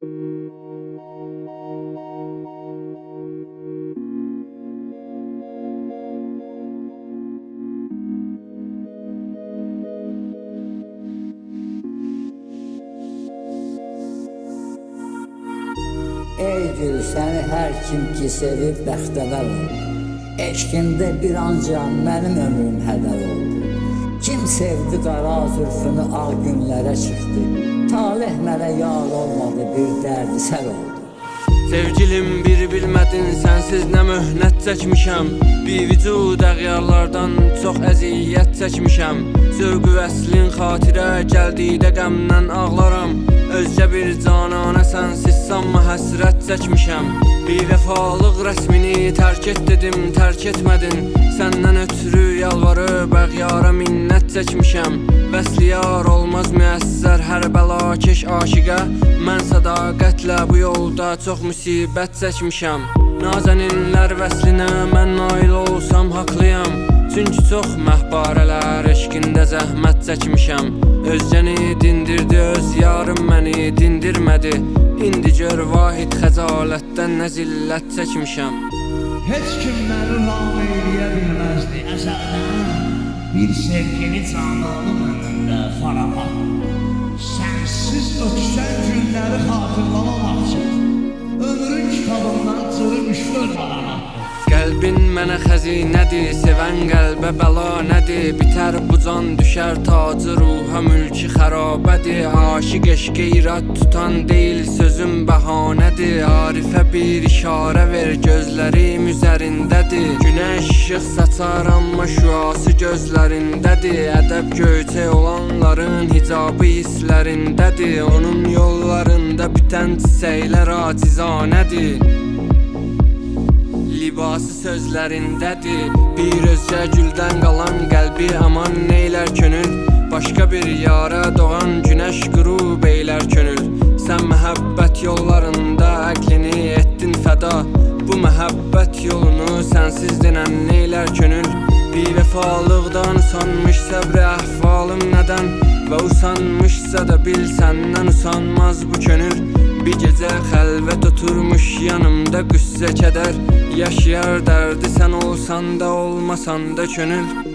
Ey gül, səni hər kim ki sevib bəxtəvər oldu. Eşqində bir ancaq mənim ömrüm hədər oldu. Kim sevdi qara zülfünü ağ günlərə çıxdı. Talih mənə yar olmadı, bir dərdi sər oldu. Sevgilim bir bilmədin, sənsiz nə möhnət çəkmişəm. Bir-vücud əğyarlardan çox əziyyət çəkmişəm. Zövqü vəslin xatirə gəldikdə qəmdən ağlaram. Özgə bir cananə sənsiz sanma həsrət çəkmişəm. Bir vəfalıq rəsmini tərk et dedim, tərk etmədin. Səndən ötürü yalvarıb əğyara minnət çəkmişəm. Vəsliyar olmaz müəssər hər bəlakeş aşiqə. Mən sədaqətlə bu yolda çox müsibət çəkmişəm. Nazəninlər vəslinə mən nail olsam haqlıyam. Çünki çox məhbarələr eşqində zəhmət çəkmişəm. Özgəni dindirdi, öz yarım məni dindirmədi. İndi gör vahid xəcalətdən nə zillət çəkmişəm. Heç kim məni ram eyləyə bilməzdi əzəldən. Bir sevgini cananım önündə farahat. Sənsiz ötüşən günləri xatırlamamaq üçün ömrün kitabından cırmışdır bana. Qəlbin mənə xəzinədir, sevən qəlbə bəla nədir? Bitər bu can düşər tacı ruha mülki xarabədir. Aşiq eşqə irad tutan deyil sözüm bəhanədir. Arifə bir işarə ver, gözlərim üzərindədir. Günəş işıq saçar amma şüası gözlərindədir. Ədəb göyçək olanların hicabı hisslərindədir. Onun yollarında bitən çiçəklər acizanədir. Libası sözlərindədir. Bir özgə güldən qalan qəlbi aman neylər könül. Başqa bir yara doğan günəş qürub eylər könül. Sən məhəbbət yollarında əqlini etdin fəda. Bu məhəbbət yolunu sənsiz denən neylər könül. Bir vəfalıqdan usanmış səbri əhvalım nədən? Və usanmışsa da bil səndən usanmaz bu könül. Bir gecə xəlvət oturmuş yanımda qüssə kədər. Yaşayar dərdi sən olsan da olmasan da könül.